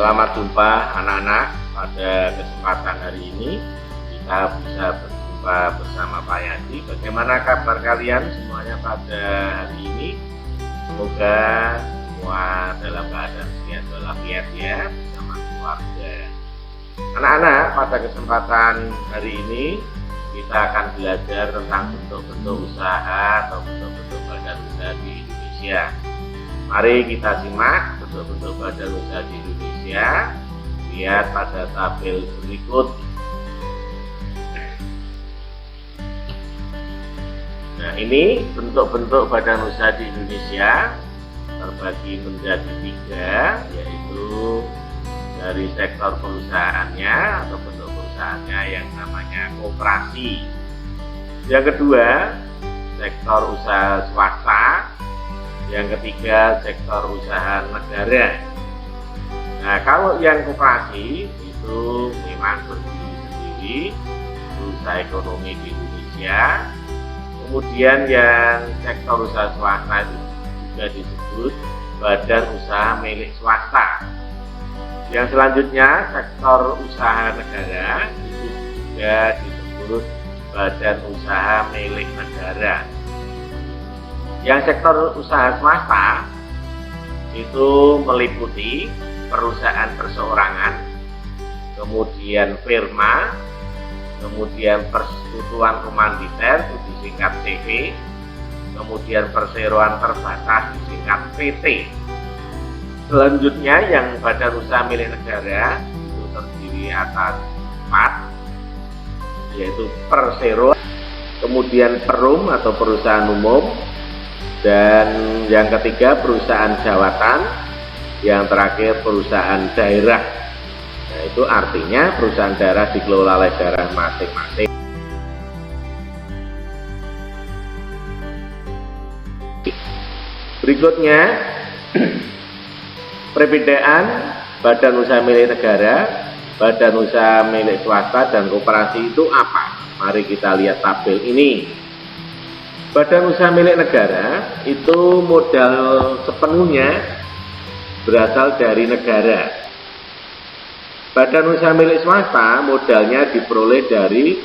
Selamat jumpa anak-anak. Pada kesempatan hari ini kita bisa berjumpa bersama Pak Yadi. Bagaimana kabar kalian semuanya pada hari ini? Semoga semua dalam keadaan sehat walafiat ya, bersama keluarga. Anak-anak, pada kesempatan hari ini kita akan belajar tentang bentuk-bentuk usaha atau bentuk-bentuk badan usaha di Indonesia. Mari kita simak bentuk-bentuk badan usaha di Indonesia. Lihat pada tabel berikut. Nah, ini bentuk-bentuk badan usaha di Indonesia terbagi menjadi 3, yaitu dari sektor perusahaannya atau bentuk perusahaannya yang namanya koperasi. Yang kedua, sektor usaha swasta. Yang ketiga, sektor usaha negara. Nah, kalau yang koperasi itu memang berdiri sendiri, usaha ekonomi di Indonesia. Kemudian yang sektor usaha swasta itu juga disebut badan usaha milik swasta. Yang selanjutnya, sektor usaha negara itu juga disebut badan usaha milik negara. Yang sektor usaha swasta itu meliputi perusahaan perseorangan, kemudian firma, kemudian persekutuan komanditer itu disingkat CV, kemudian perseroan terbatas disingkat PT. Selanjutnya yang badan usaha milik negara itu terdiri atas 4, yaitu persero, kemudian perum atau perusahaan umum, dan yang ketiga perusahaan jawatan, yang terakhir perusahaan daerah. Nah, itu artinya perusahaan daerah dikelola oleh daerah masing-masing. Berikutnya, perbedaan badan usaha milik negara, badan usaha milik swasta, dan koperasi itu apa? Mari kita lihat tabel ini. Badan usaha milik negara itu modal sepenuhnya berasal dari negara. Badan usaha milik swasta modalnya diperoleh dari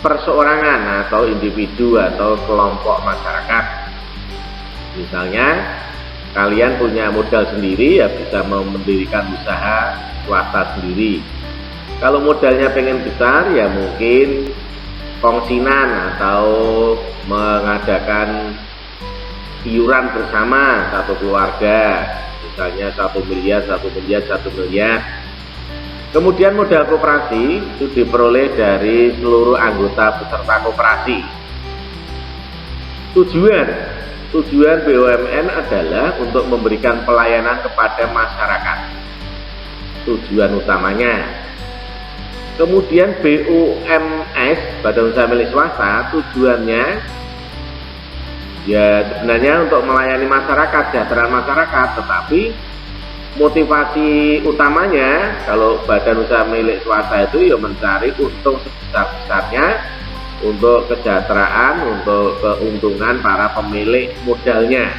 perseorangan atau individu atau kelompok masyarakat. Misalnya, kalian punya modal sendiri, ya bisa mendirikan usaha swasta sendiri. Kalau modalnya pengen besar, ya mungkin kongsinan atau mengadakan iuran bersama satu keluarga, misalnya 1 miliar, 1 miliar, 1 miliar. Kemudian modal koperasi itu diperoleh dari seluruh anggota peserta koperasi. Tujuan BUMN adalah untuk memberikan pelayanan kepada masyarakat. Tujuan utamanya. Kemudian BUMS, badan usaha milik swasta, tujuannya ya sebenarnya untuk melayani masyarakat, kesejahteraan masyarakat, tetapi motivasi utamanya kalau badan usaha milik swasta itu ya mencari untung sebesar-besarnya untuk kesejahteraan, untuk keuntungan para pemilik modalnya.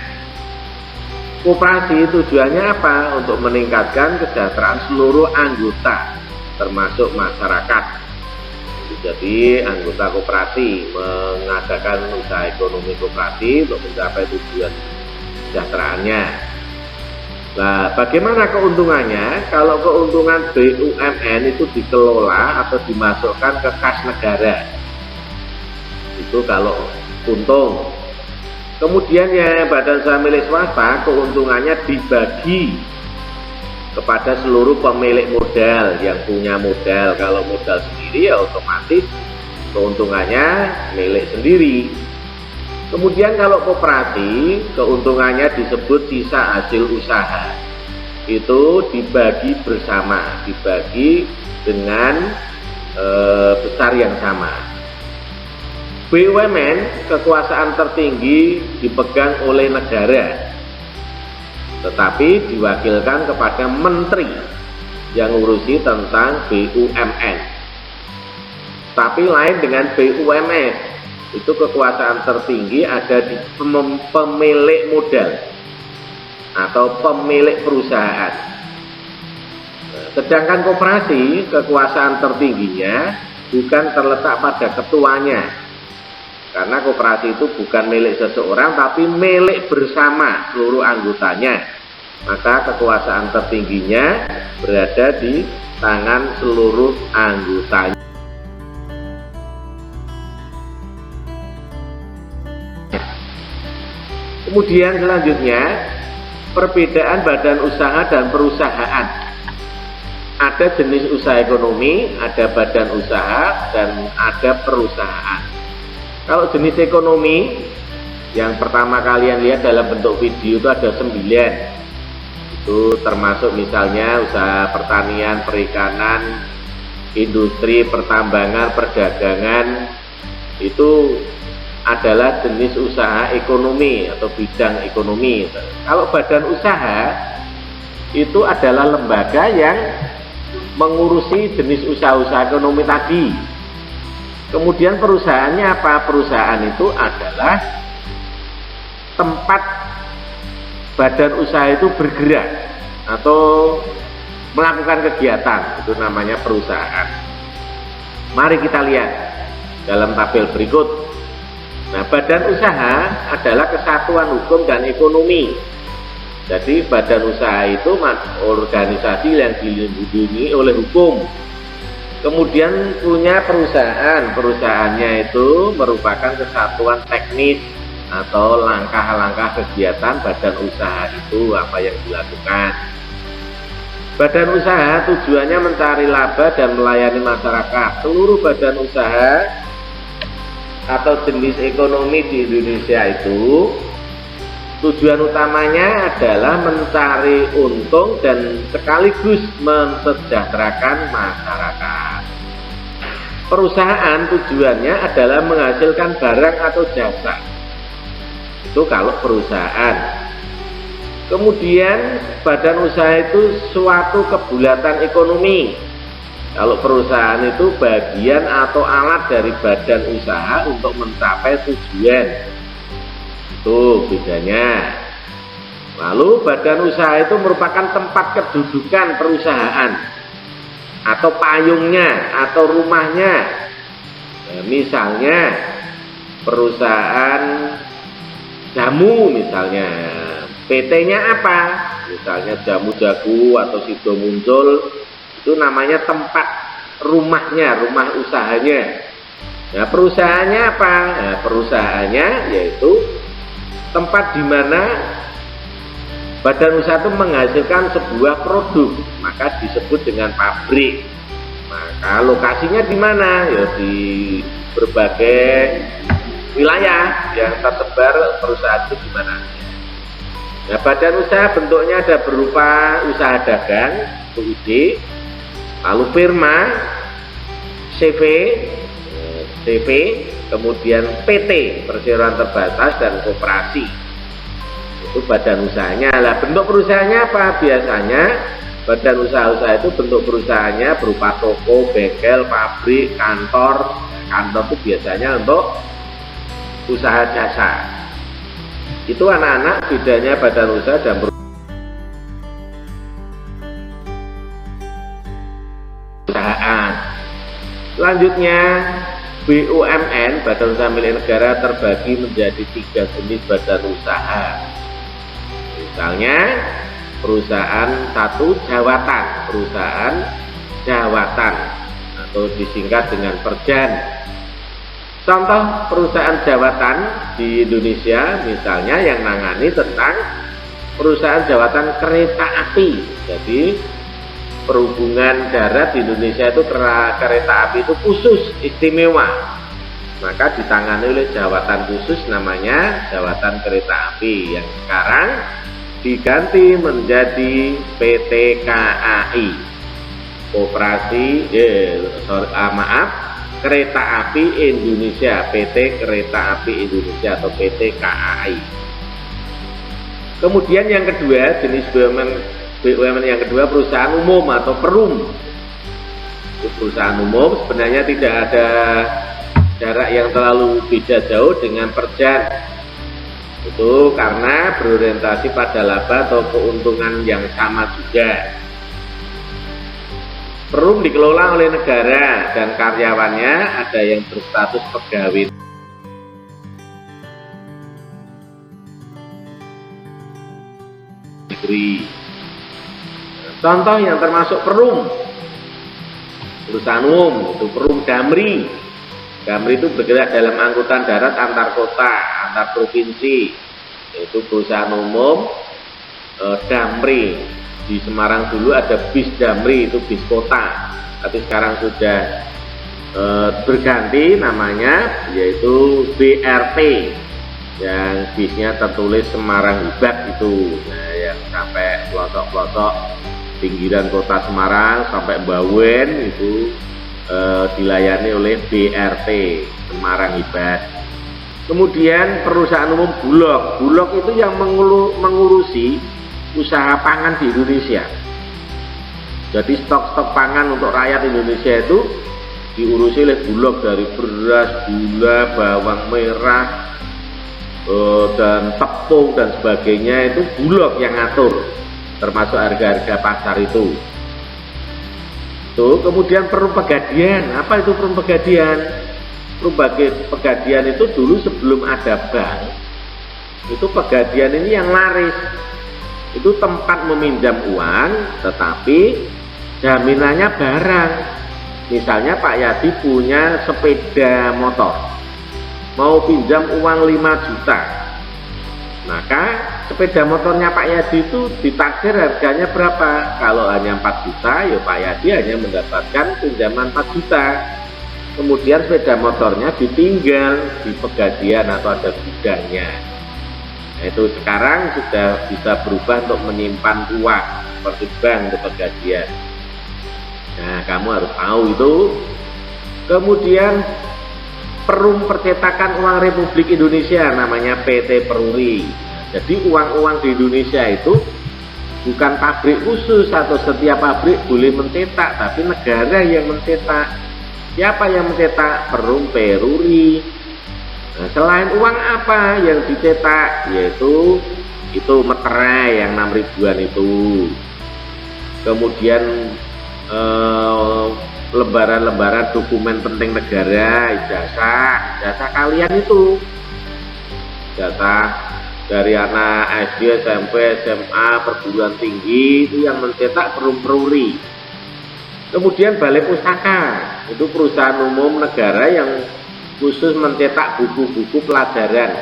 Koperasi tujuannya apa? Untuk meningkatkan kesejahteraan seluruh anggota, termasuk masyarakat. Jadi anggota koperasi mengadakan usaha ekonomi koperasi untuk mencapai tujuan kesejahteraannya. Nah, bagaimana keuntungannya? Kalau keuntungan BUMN itu dikelola atau dimasukkan ke kas negara, itu kalau untung. Kemudian ya badan usaha milik swasta, keuntungannya dibagi kepada seluruh pemilik modal yang punya modal. Kalau modal sendiri ya otomatis keuntungannya milik sendiri. Kemudian kalau koperasi, keuntungannya disebut sisa hasil usaha. Itu dibagi bersama, dibagi dengan besar yang sama. BUMN, kekuasaan tertinggi dipegang oleh negara, tetapi diwakilkan kepada menteri yang ngurusi tentang BUMN. Tapi lain dengan BUMS, itu kekuasaan tertinggi ada di pemilik modal atau pemilik perusahaan. Sedangkan koperasi, kekuasaan tertingginya bukan terletak pada ketuanya. Karena koperasi itu bukan milik seseorang, tapi milik bersama seluruh anggotanya. Maka kekuasaan tertingginya berada di tangan seluruh anggotanya. Kemudian selanjutnya, perbedaan badan usaha dan perusahaan. Ada jenis usaha ekonomi, ada badan usaha, dan ada perusahaan. Kalau jenis ekonomi, yang pertama kalian lihat dalam bentuk video itu ada 9. Itu termasuk misalnya usaha pertanian, perikanan, industri, pertambangan, perdagangan. Itu adalah jenis usaha ekonomi atau bidang ekonomi. Kalau badan usaha itu adalah lembaga yang mengurusi jenis usaha-usaha ekonomi tadi. Kemudian perusahaannya apa? Perusahaan itu adalah tempat badan usaha itu bergerak atau melakukan kegiatan, itu namanya perusahaan. Mari kita lihat dalam tabel berikut. Nah, badan usaha adalah kesatuan hukum dan ekonomi. Jadi badan usaha itu organisasi yang dilindungi oleh hukum. Kemudian punya perusahaan. Perusahaannya itu merupakan kesatuan teknis atau langkah-langkah kegiatan badan usaha itu apa yang dilakukan. Badan usaha tujuannya mencari laba dan melayani masyarakat. Seluruh badan usaha atau jenis ekonomi di Indonesia itu tujuan utamanya adalah mencari untung dan sekaligus mensejahterakan masyarakat. Perusahaan tujuannya adalah menghasilkan barang atau jasa. Itu kalau perusahaan. Kemudian badan usaha itu suatu kebulatan ekonomi. Kalau perusahaan itu bagian atau alat dari badan usaha untuk mencapai tujuan. Itu bedanya. Lalu badan usaha itu merupakan tempat kedudukan perusahaan atau payungnya atau rumahnya. Nah, misalnya perusahaan jamu misalnya, PT-nya apa? Misalnya Jamu Jago atau Sido Muncul. Itu namanya tempat rumahnya, rumah usahanya. Nah, perusahaannya apa? Nah, perusahaannya yaitu tempat di mana badan usaha itu menghasilkan sebuah produk, maka disebut dengan pabrik. Maka lokasinya di mana? Ya di berbagai wilayah yang tersebar perusahaan itu di mana. Nah, badan usaha bentuknya ada berupa usaha dagang, UID, lalu firma, CV, kemudian PT, perseroan terbatas, dan koperasi. Itu badan usahanya. Lah, bentuk perusahaannya apa? Biasanya badan usaha-usaha itu bentuk perusahaannya berupa toko, bengkel, pabrik, kantor. Kantor itu biasanya untuk usaha jasa. Itu anak-anak bedanya badan usaha dan perusahaan. Selanjutnya BUMN, badan usaha milik negara, terbagi menjadi 3 jenis badan usaha. Misalnya perusahaan satu jawatan, perusahaan jawatan atau disingkat dengan Perjan. Contoh perusahaan jawatan di Indonesia misalnya yang nangani tentang perusahaan jawatan kereta api. Jadi perhubungan darat di Indonesia itu kereta api itu khusus, istimewa. Maka ditangani oleh jawatan khusus namanya jawatan kereta api yang sekarang diganti menjadi PT KAI, Kereta Api Indonesia, PT Kereta Api Indonesia atau PT KAI. Kemudian yang kedua, jenis BUMN yang kedua perusahaan umum atau perum. Perusahaan umum sebenarnya tidak ada jarak yang terlalu beda jauh dengan Perjan. Itu karena berorientasi pada laba atau keuntungan yang sama juga. Perum dikelola oleh negara dan karyawannya ada yang berstatus pegawai negeri. Contoh yang termasuk perum, perusahaan umum itu perum Damri. Damri itu bergerak dalam angkutan darat antar kota, antar provinsi. Itu perusahaan umum Damri. Di Semarang dulu ada bis Damri, itu bis kota. Tapi sekarang sudah berganti namanya, yaitu BRT. Yang bisnya tertulis Semarang Hebat itu. Nah, yang sampai pelosok-pelosok pinggiran kota Semarang sampai Bawen itu dilayani oleh BRT Semarang Hebat. Kemudian perusahaan umum Bulog. Bulog itu yang mengurusi usaha pangan di Indonesia. Jadi stok-stok pangan untuk rakyat Indonesia itu diurusi oleh Bulog, dari beras, gula, bawang merah, dan tepung dan sebagainya. Itu Bulog yang ngatur, termasuk harga-harga pasar itu. Tuh, kemudian perum Pegadian. Apa itu perum Pegadian? Perum Pegadian itu dulu sebelum ada bank, itu Pegadian ini yang laris. Itu tempat meminjam uang, tetapi jaminannya barang. Misalnya Pak Yadi punya sepeda motor, mau pinjam uang 5 juta. Maka sepeda motornya Pak Yadi itu ditaksir harganya berapa? Kalau hanya 4 juta, ya Pak Yadi hanya mendapatkan pinjaman 4 juta. Kemudian sepeda motornya ditinggal di Pegadian atau ada gudangnya. Nah, itu sekarang sudah bisa berubah untuk menyimpan uang seperti bank di Pegadian. Nah, kamu harus tahu itu. Kemudian Perum Percetakan Uang Republik Indonesia, namanya PT Peruri. Jadi uang-uang di Indonesia itu bukan pabrik khusus atau setiap pabrik boleh mencetak, tapi negara yang mencetak. Siapa yang mencetak? Perum Peruri. Nah, selain uang apa yang dicetak? Yaitu itu meterai yang 6 ribuan itu. Kemudian lembaran-lembaran dokumen penting negara, ijazah kalian itu, ijazah dari anak SD, SMP, SMA, perguruan tinggi, itu yang mencetak Perum Peruri. Kemudian Balai Pustaka, itu perusahaan umum negara yang khusus mencetak buku-buku pelajaran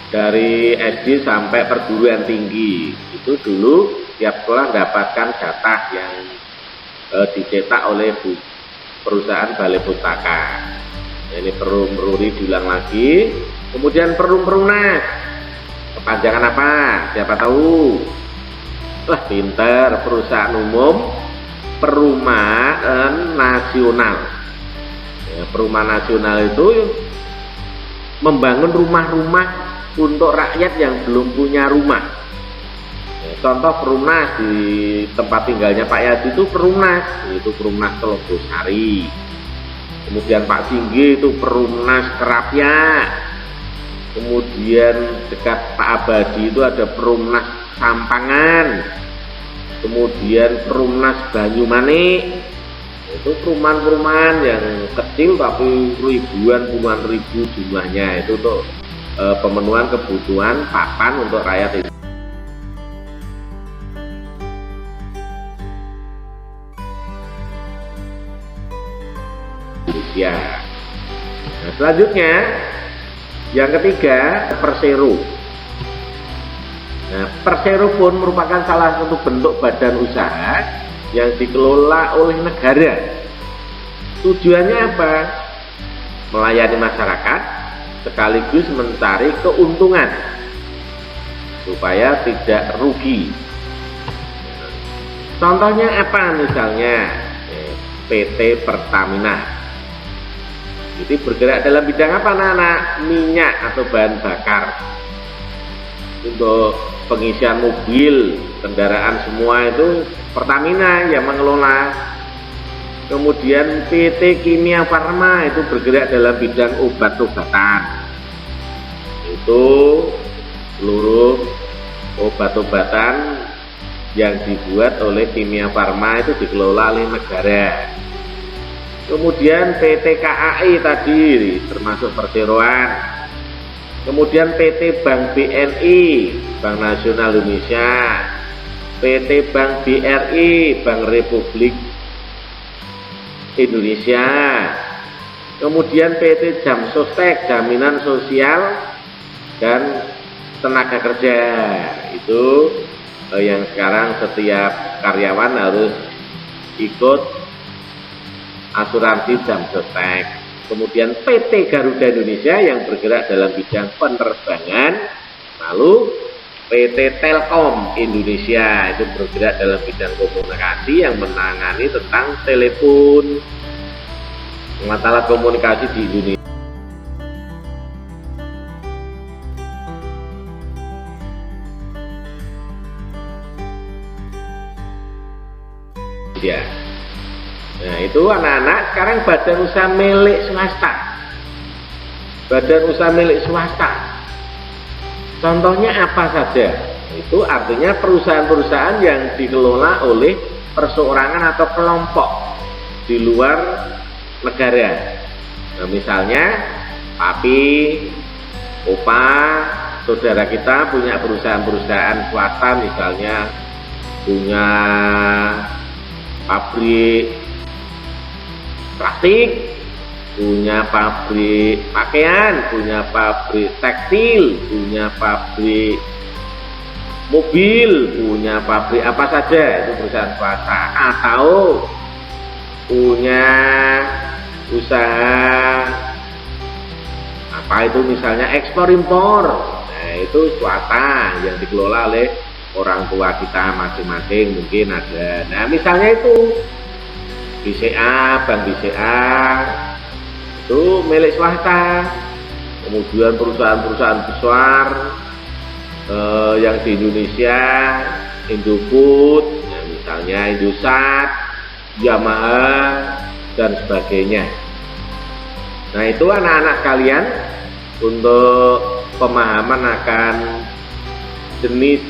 dari SD sampai perguruan tinggi. Itu dulu tiap sekolah mendapatkan jatah yang dicetak oleh perusahaan Balai Pustaka. Ini Perum Peruri diulang lagi. Kemudian Perum Perumnas, kepanjangan apa? Siapa tahu? Wah, pinter. Perusahaan umum Perumahan Nasional. Ya, Perumahan Nasional itu membangun rumah-rumah untuk rakyat yang belum punya rumah. Ya, contoh Perumnas di tempat tinggalnya Pak Yadi itu Perumnas, itu Perumnas Telogosari. Kemudian Pak Singgi itu Perumnas Kerapia. Kemudian dekat Pak Abadi itu ada Perumnas Sampangan. Kemudian Perumnas Banyumanik. Itu perumahan-perumahan yang kecil tapi ribuan, puluhan ribu jumlahnya. Itu untuk pemenuhan kebutuhan papan untuk rakyat Indonesia. Nah, selanjutnya yang ketiga, Persero. Nah, Persero pun merupakan salah satu bentuk badan usaha yang dikelola oleh negara. Tujuannya apa? Melayani masyarakat sekaligus mencari keuntungan supaya tidak rugi. Contohnya apa? Misalnya PT Pertamina. Jadi bergerak dalam bidang apa, anak-anak? Minyak atau bahan bakar untuk pengisian mobil, kendaraan, semua itu Pertamina yang mengelola. Kemudian PT Kimia Farma itu bergerak dalam bidang obat-obatan. Itu seluruh obat-obatan yang dibuat oleh Kimia Farma itu dikelola oleh negara. Kemudian PT KAI tadi termasuk perseroan. Kemudian PT Bank BNI, Bank Nasional Indonesia. PT Bank BRI, Bank Republik Indonesia. Kemudian PT Jamsostek, Jaminan Sosial dan Tenaga Kerja. Itu yang sekarang setiap karyawan harus ikut asuransi Jamsostek. Kemudian PT Garuda Indonesia yang bergerak dalam bidang penerbangan. Lalu PT Telkom Indonesia itu bergerak dalam bidang komunikasi yang menangani tentang telepon, masalah komunikasi di Indonesia. Nah itu anak-anak sekarang badan usaha milik swasta. Badan usaha milik swasta. Contohnya apa saja? Itu artinya perusahaan-perusahaan yang dikelola oleh perseorangan atau kelompok di luar negara. Nah, misalnya papi, opa, saudara kita punya perusahaan-perusahaan swasta, misalnya punya pabrik plastik, punya pabrik pakaian, punya pabrik tekstil, punya pabrik mobil, punya pabrik apa saja, itu perusahaan swasta. Atau punya usaha apa itu misalnya ekspor impor, nah itu swasta yang dikelola oleh orang tua kita masing-masing mungkin ada. Nah misalnya itu BCA, Bank BCA itu milik swasta. Kemudian perusahaan-perusahaan besar yang di Indonesia, Indofood, nah, misalnya Indosat, Yamaha dan sebagainya. Nah itu anak-anak sekalian untuk pemahaman akan jenis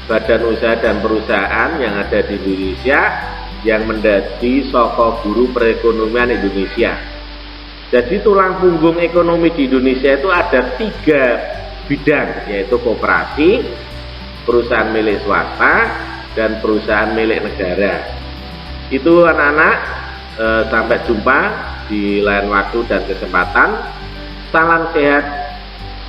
badan usaha dan perusahaan yang ada di Indonesia yang menjadi sokok guru perekonomian Indonesia. Jadi tulang punggung ekonomi di Indonesia itu ada 3 bidang, yaitu koperasi, perusahaan milik swasta, dan perusahaan milik negara. Itu anak-anak, sampai jumpa di lain waktu dan kesempatan. Salam sehat,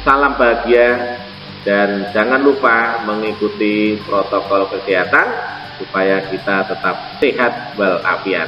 salam bahagia, dan jangan lupa mengikuti protokol kesehatan supaya kita tetap sehat walafiat.